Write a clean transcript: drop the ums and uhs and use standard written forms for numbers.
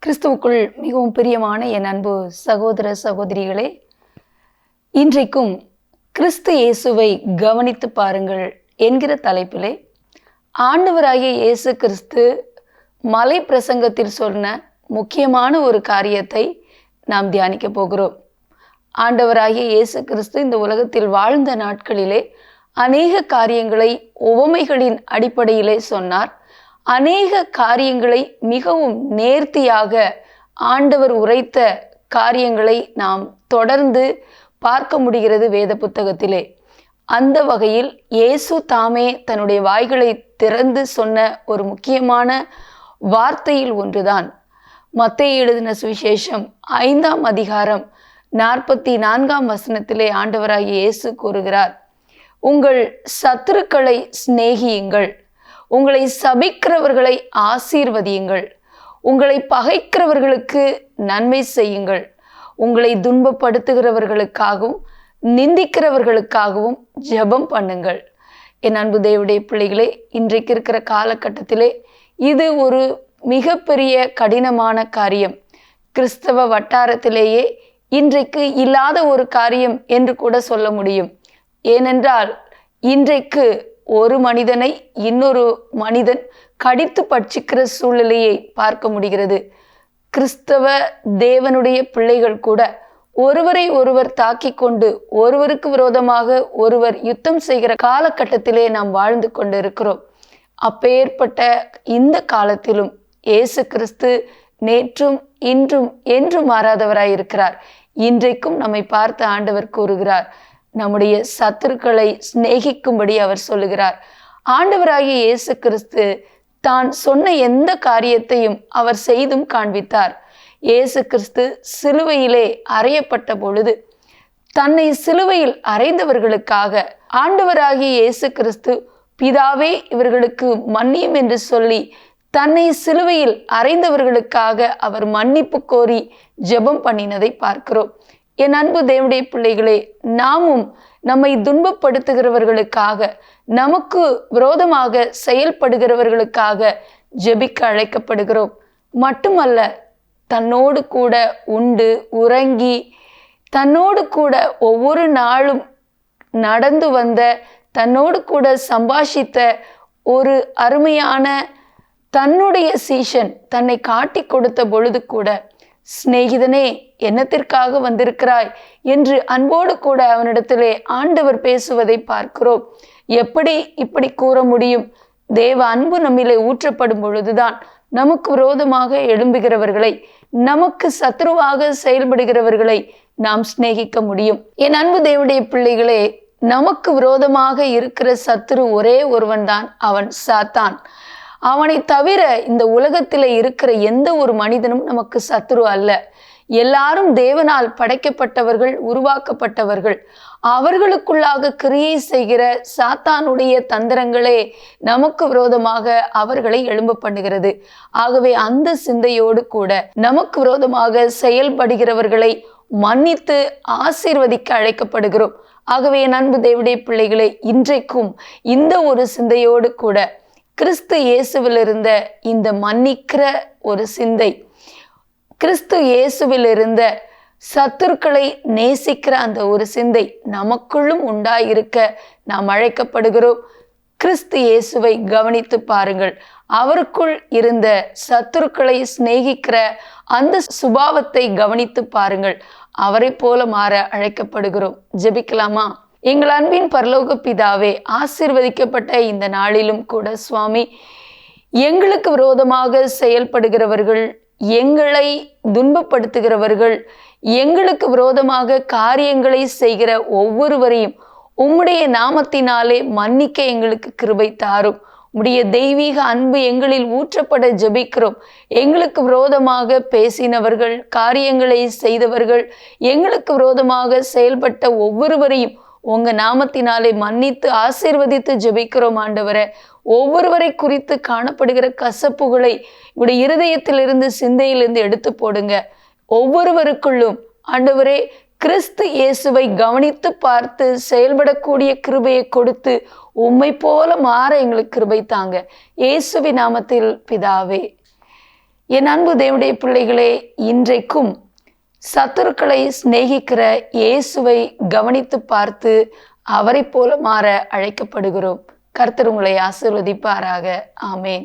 கிறிஸ்துவுக்குள் மிகவும் பிரியமான என் அன்பு சகோதர சகோதரிகளே, இன்றைக்கும் கிறிஸ்து இயேசுவை கவனித்து பாருங்கள் என்கிற தலைப்பிலே ஆண்டவராகிய இயேசு கிறிஸ்து மலை பிரசங்கத்தில் சொன்ன முக்கியமான ஒரு காரியத்தை நாம் தியானிக்க போகிறோம். ஆண்டவராகிய இயேசு கிறிஸ்து இந்த உலகத்தில் வாழ்ந்த நாட்களிலே அநேக காரியங்களை உவமைகளின் அடிப்படையிலே சொன்னார். அநேக காரியங்களை மிகவும் நேர்த்தியாக ஆண்டவர் உரைத்த காரியங்களை நாம் தொடர்ந்து பார்க்க முடிகிறது வேத புத்தகத்திலே. அந்த வகையில் இயேசு தாமே தன்னுடைய வாய்களை திறந்து சொன்ன ஒரு முக்கியமான வார்த்தையில் ஒன்றுதான் மத்தேயு எழுதின சுவிசேஷம் 5ஆம் அதிகாரம் 44ஆம் வசனத்திலே ஆண்டவராகிய இயேசு கூறுகிறார், உங்கள் சத்துருக்களை சிநேகியுங்கள், உங்களை சபிக்கிறவர்களை ஆசீர்வதியுங்கள், உங்களை பகைக்கிறவர்களுக்கு நன்மை செய்யுங்கள், உங்களை துன்பப்படுத்துகிறவர்களுக்காகவும் நிந்திக்கிறவர்களுக்காகவும் ஜெபம் பண்ணுங்கள். என் அன்பு தேவனுடைய பிள்ளைகளே, இன்றைக்கு இருக்கிற காலகட்டத்திலே இது ஒரு மிகப்பெரிய கடினமான காரியம். கிறிஸ்தவ வட்டாரத்திலேயே இன்றைக்கு இல்லாத ஒரு காரியம் என்று கூட சொல்ல முடியும். ஏனென்றால் இன்றைக்கு ஒரு மனிதனை இன்னொரு மனிதன் கடித்து பட்சிக்கிற சூழ்நிலையை பார்க்க முடிகிறது. கிறிஸ்தவ தேவனுடைய பிள்ளைகள் கூட ஒருவரை ஒருவர் தாக்கி கொண்டு ஒருவருக்கு விரோதமாக ஒருவர் யுத்தம் செய்கிற காலகட்டத்திலே நாம் வாழ்ந்து கொண்டு இருக்கிறோம். அப்பேற்பட்ட இந்த காலத்திலும் இயேசு கிறிஸ்து நேற்றும் இன்றும் என்றும் மாறாதவராயிருக்கிறார். இன்றைக்கும் நம்மை பார்த்த ஆண்டவர் கூறுகிறார், நம்முடைய சத்துருக்களை சிநேகிக்கும்படி அவர் சொல்லுகிறார். ஆண்டவராகிய இயேசு கிறிஸ்து தான் சொன்ன எந்த காரியத்தையும் அவர் செய்தும் காண்பித்தார். இயேசு கிறிஸ்து சிலுவையிலே அறையப்பட்ட பொழுது தன்னை சிலுவையில் அறைந்தவர்களுக்காக ஆண்டவராகிய இயேசு கிறிஸ்து பிதாவே இவர்களுக்கு மன்னியும் என்று சொல்லி தன்னை சிலுவையில் அறைந்தவர்களுக்காக அவர் மன்னிப்பு கோரி ஜெபம் பண்ணினதை பார்க்கிறோம். என் அன்பு தேவனுடைய பிள்ளைகளே, நாமும் நம்மை துன்பப்படுத்துகிறவர்களுக்காக, நமக்கு விரோதமாக செயல்படுகிறவர்களுக்காக ஜெபிக்க அழைக்கப்படுகிறோம். மட்டுமல்ல, தன்னோடு கூட உண்டு உறங்கி தன்னோடு கூட ஒவ்வொரு நாளும் நடந்து வந்த, தன்னோடு கூட சம்பாஷித்த ஒரு அருமையான தன்னுடைய சீஷன் தன்னை காட்டி கொடுத்த பொழுது கூட, சிநேகிதனே என்னத்திற்காக வந்திருக்கிறாய் என்று அன்போடு கூட அவனிடத்திலே ஆண்டவர் பேசுவதை பார்க்கிறோம். எப்படி இப்படி கூற முடியும்? தேவ அன்பு நம்மிலே ஊற்றப்படும் பொழுதுதான் நமக்கு விரோதமாக எழும்புகிறவர்களை, நமக்கு சத்ருவாக செயல்படுகிறவர்களை நாம் சிநேகிக்க முடியும். என் அன்பு தேவனுடைய பிள்ளைகளே, நமக்கு விரோதமாக இருக்கிற சத்துரு ஒரே ஒருவன் தான், அவன் சாத்தான். அவனை தவிர இந்த உலகத்தில் இருக்கிற எந்த ஒரு மனிதனும் நமக்கு சத்துரு அல்ல. எல்லாரும் தேவனால் படைக்கப்பட்டவர்கள், உருவாக்கப்பட்டவர்கள். அவர்களுக்குள்ளாக கிரியை செய்கிற சாத்தானுடைய தந்திரங்களே நமக்கு விரோதமாக அவர்களை எழும்ப பண்ணுகிறது. ஆகவே அந்த சிந்தையோடு கூட நமக்கு விரோதமாக செயல்படுகிறவர்களை மன்னித்து ஆசீர்வதிக்க அழைக்கப்படுகிறோம். ஆகவே அன்பு தேவனுடைய பிள்ளைகளே, இன்றைக்கும் இந்த ஒரு சிந்தையோடு கூட கிறிஸ்து இயேசுவில் இருந்த இந்த மன்னிக்கிற ஒரு சிந்தை, கிறிஸ்து இயேசுவில் இருந்த சத்துருக்களை நேசிக்கிற அந்த ஒரு சிந்தை நமக்குள்ளும் உண்டாயிருக்க நாம் அழைக்கப்படுகிறோம். கிறிஸ்து இயேசுவை கவனித்து பாருங்கள். அவருக்குள் இருந்த சத்துருக்களை சிநேகிக்கிற அந்த சுபாவத்தை கவனித்து பாருங்கள். அவரை போல மாற அழைக்கப்படுகிறோம். ஜெபிக்கலாமா? எங்கள் அன்பின் பரலோக பிதாவே, ஆசீர்வதிக்கப்பட்ட இந்த நாளிலும் கூட சுவாமி, எங்களுக்கு விரோதமாக செயல்படுகிறவர்கள், எங்களை துன்பப்படுத்துகிறவர்கள், எங்களுக்கு விரோதமாக காரியங்களை செய்கிற ஒவ்வொருவரையும் உம்முடைய நாமத்தினாலே மன்னிக்க எங்களுக்கு கிருபை தாரும். உம்முடைய தெய்வீக அன்பு எங்களில் ஊற்றப்பட ஜெபிக்கிறோம். எங்களுக்கு விரோதமாக பேசினவர்கள், காரியங்களை செய்தவர்கள், எங்களுக்கு விரோதமாக செயல்பட்ட ஒவ்வொருவரையும் உங்க நாமத்தினாலே மன்னித்து ஆசீர்வதித்து ஜெபிக்கிறோம் ஆண்டவரே. ஒவ்வொருவரை குறித்து காணப்படுகிற கசப்புகளை உங்களுடைய இருதயத்திலிருந்து, சிந்தையிலிருந்து எடுத்து போடுங்க. ஒவ்வொருவருக்குள்ளும் ஆண்டவரே கிறிஸ்து இயேசுவை கவனித்து பார்த்து செயல்படக்கூடிய கிருபையை கொடுத்து உம்மை போல மாற எங்களுக்கு கிருபை தாங்க. இயேசுவின் நாமத்தில் பிதாவே. என் அன்பு தேவனுடைய பிள்ளைகளே, இன்றைக்கும் சத்துருக்களை சிநேகிக்கிற இயேசுவை கவனித்து பார்த்து அவரை போல மாற அழைக்கப்படுகிறோம். கர்த்தர் உங்களை ஆசீர்வதிப்பாராக. ஆமேன்.